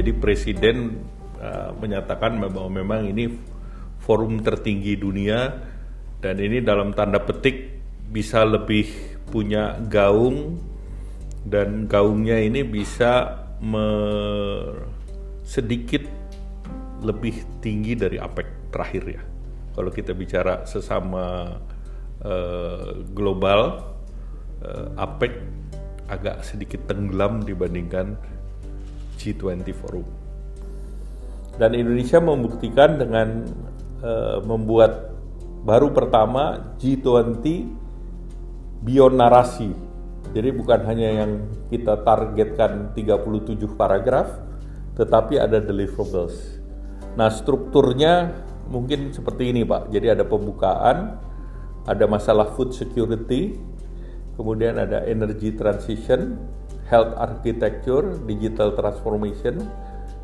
Jadi presiden menyatakan bahwa memang ini forum tertinggi dunia dan ini dalam tanda petik bisa lebih punya gaung dan gaungnya ini bisa sedikit lebih tinggi dari APEC terakhir ya. Kalau kita bicara sesama global, APEC agak sedikit tenggelam dibandingkan G20 forum. Dan Indonesia membuktikan dengan membuat baru pertama G20 Beyond Narasi. Jadi bukan hanya yang kita targetkan 37 paragraf, tetapi ada deliverables. Nah, strukturnya mungkin seperti ini, Pak. Jadi ada pembukaan, ada masalah food security, kemudian ada energy transition, health architecture, digital transformation,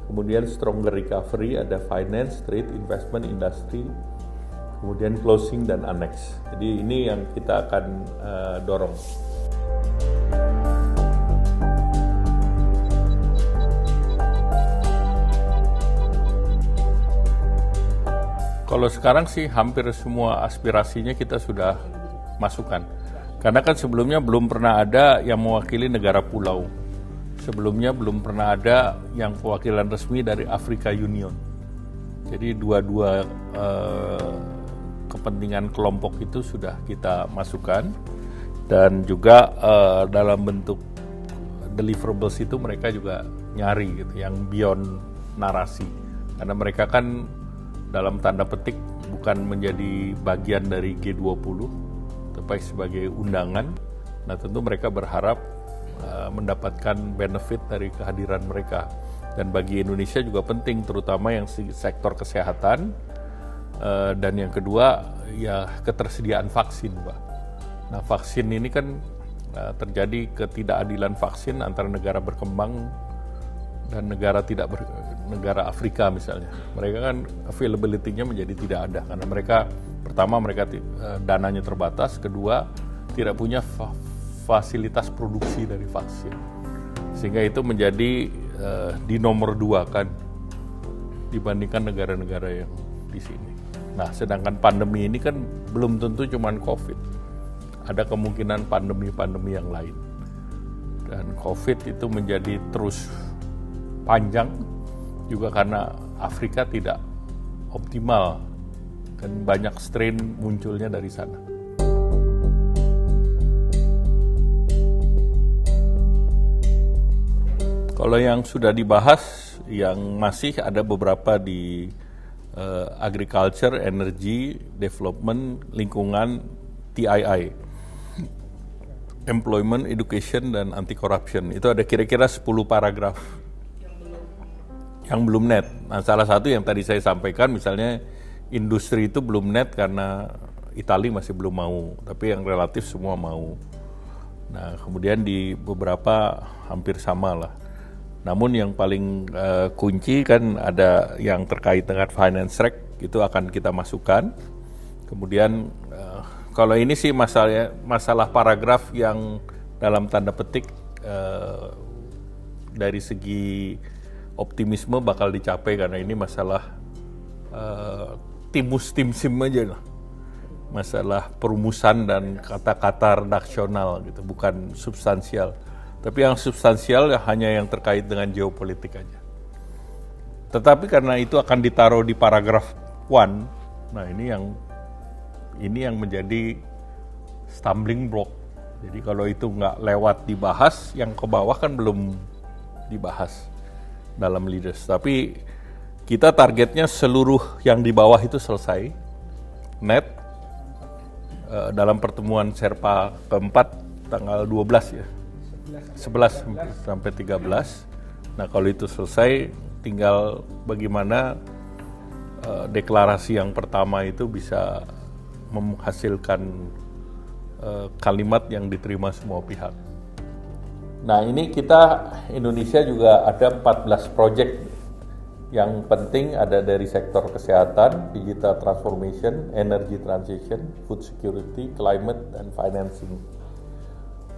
kemudian stronger recovery, ada finance, trade, investment, industry, kemudian closing dan annex. Jadi ini yang kita akan dorong. Kalau sekarang sih hampir semua aspirasinya kita sudah masukkan. Karena kan sebelumnya belum pernah ada yang mewakili negara pulau. Sebelumnya belum pernah ada yang perwakilan resmi dari Africa Union. Jadi dua-dua kepentingan kelompok itu sudah kita masukkan. Dan juga dalam bentuk deliverables itu mereka juga nyari gitu, yang beyond narasi. Karena mereka kan dalam tanda petik bukan menjadi bagian dari G20, tapi sebagai undangan. Nah tentu mereka berharap mendapatkan benefit dari kehadiran mereka. Dan bagi Indonesia juga penting, terutama yang sektor kesehatan, dan yang kedua ya ketersediaan vaksin, Pak. Nah vaksin ini kan terjadi ketidakadilan vaksin antara negara berkembang dan negara negara Afrika misalnya. Mereka kan availability-nya menjadi tidak ada karena mereka pertama dananya terbatas, kedua tidak punya fasilitas produksi dari vaksin, sehingga itu menjadi di nomor 2 kan dibandingkan negara-negara yang di sini. Nah, sedangkan pandemi ini kan belum tentu cuman COVID, ada kemungkinan pandemi-pandemi yang lain, dan COVID itu menjadi terus panjang juga karena Afrika tidak optimal dan banyak strain munculnya dari sana. Kalau yang sudah dibahas, yang masih ada beberapa di agriculture, energy, development, lingkungan, TII, employment, education, dan anti-corruption. Itu ada kira-kira 10 paragraf yang belum net. Nah, salah satu yang tadi saya sampaikan, misalnya industri itu belum net karena Italia masih belum mau, tapi yang relatif semua mau. Nah, kemudian di beberapa hampir sama lah. Namun yang paling kunci kan ada yang terkait dengan finance track, itu akan kita masukkan. Kemudian kalau ini sih masalah paragraf yang dalam tanda petik dari segi optimisme bakal dicapai, karena ini masalah tim-sim aja lah. Masalah perumusan dan kata-kata redaksional gitu, bukan substansial. Tapi yang substansial hanya yang terkait dengan geopolitik aja. Tetapi karena itu akan ditaruh di paragraf 1, nah ini yang menjadi stumbling block. Jadi kalau itu nggak lewat dibahas, yang ke bawah kan belum dibahas dalam leaders. Tapi kita targetnya seluruh yang di bawah itu selesai, net, dalam pertemuan Sherpa keempat tanggal 12 ya. 11 sampai 13. Nah kalau itu selesai, tinggal bagaimana deklarasi yang pertama itu bisa menghasilkan kalimat yang diterima semua pihak. Nah ini Indonesia juga ada 14 proyek yang penting, ada dari sektor kesehatan, digital transformation, energy transition, food security, climate, dan financing.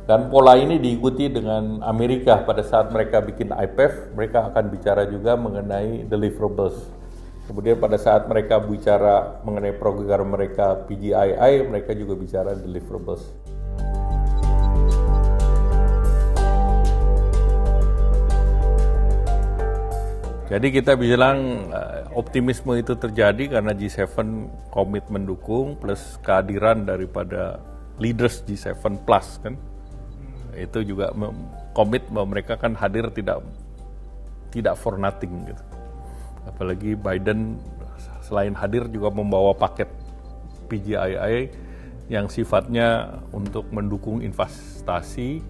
Dan pola ini diikuti dengan Amerika pada saat mereka bikin IPEF, mereka akan bicara juga mengenai deliverables. Kemudian pada saat mereka bicara mengenai program mereka PGII, mereka juga bicara deliverables. Jadi kita bilang optimisme itu terjadi karena G7 komit mendukung plus kehadiran daripada leaders G7 plus kan. Itu juga komit bahwa mereka kan hadir tidak for nothing gitu. Apalagi Biden selain hadir juga membawa paket PGII yang sifatnya untuk mendukung investasi,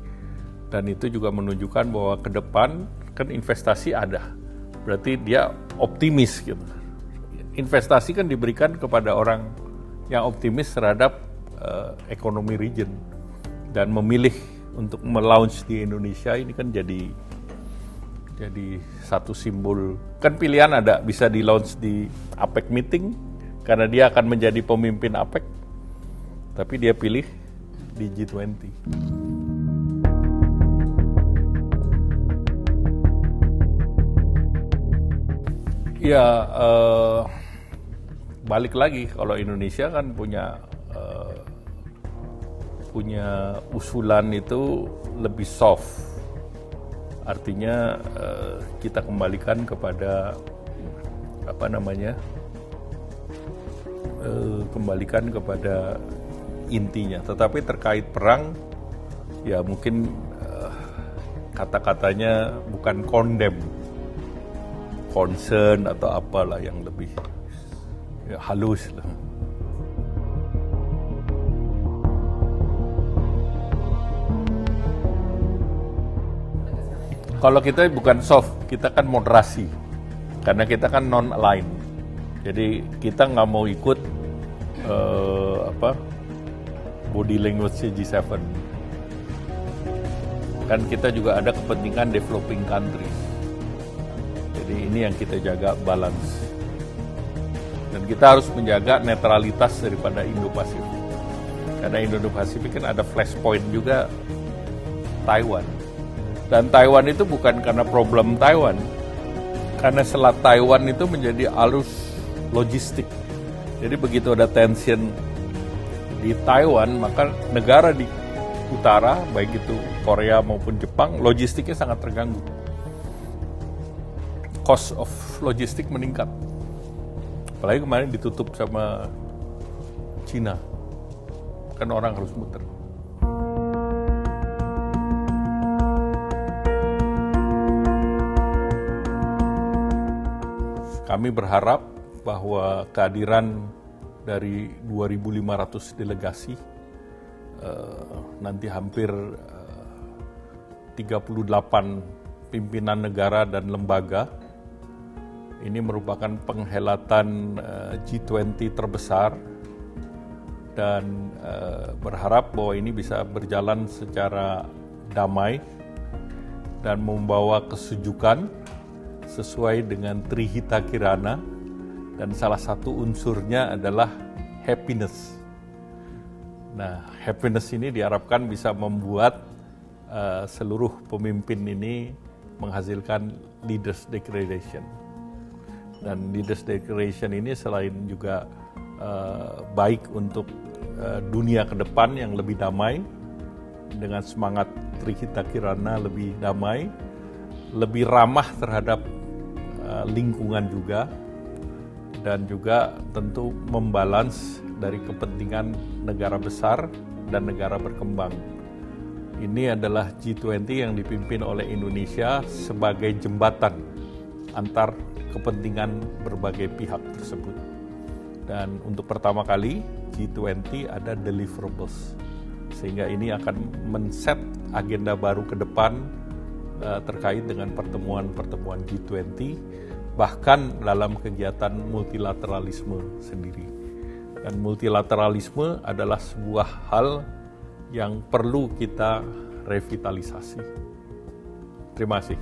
dan itu juga menunjukkan bahwa ke depan kan investasi ada. Berarti dia optimis gitu. Investasi kan diberikan kepada orang yang optimis terhadap ekonomi region, dan memilih untuk melaunch di Indonesia ini kan jadi satu simbol. Kan pilihan ada, bisa di launch di APEC meeting karena dia akan menjadi pemimpin APEC, tapi dia pilih di G20. Ya, balik lagi kalau Indonesia kan punya usulan itu lebih soft, artinya kita kembalikan kepada kembalikan kepada intinya. Tetapi terkait perang, ya mungkin kata-katanya bukan condemn, concern atau apalah yang lebih halus lah. Kalau kita bukan soft, kita kan moderasi, karena kita kan non-aligned. Jadi kita nggak mau ikut body language G7. Kan kita juga ada kepentingan developing country. Jadi ini yang kita jaga balance. Dan kita harus menjaga netralitas daripada Indo-Pasifik. Karena Indo-Pasifik kan ada flashpoint juga Taiwan. Dan Taiwan itu bukan karena problem Taiwan, karena Selat Taiwan itu menjadi arus logistik. Jadi begitu ada tension di Taiwan, maka negara di utara, baik itu Korea maupun Jepang, logistiknya sangat terganggu. Cost of logistik meningkat. Apalagi kemarin ditutup sama Cina, kan orang harus muter. Kami berharap bahwa kehadiran dari 2.500 delegasi, nanti hampir 38 pimpinan negara dan lembaga, ini merupakan penghelatan G20 terbesar, dan berharap bahwa ini bisa berjalan secara damai dan membawa kesejukan sesuai dengan Trihita Kirana, dan salah satu unsurnya adalah happiness. Nah, happiness ini diharapkan bisa membuat seluruh pemimpin ini menghasilkan leaders declaration. Dan leaders declaration ini selain juga baik untuk dunia ke depan yang lebih damai, dengan semangat Trihita Kirana lebih damai, lebih ramah terhadap lingkungan juga, dan juga tentu membalans dari kepentingan negara besar dan negara berkembang. Ini adalah G20 yang dipimpin oleh Indonesia sebagai jembatan antar kepentingan berbagai pihak tersebut. Dan untuk pertama kali G20 ada deliverables, sehingga ini akan men-set agenda baru ke depan terkait dengan pertemuan-pertemuan G20, bahkan dalam kegiatan multilateralisme sendiri. Dan multilateralisme adalah sebuah hal yang perlu kita revitalisasi. Terima kasih.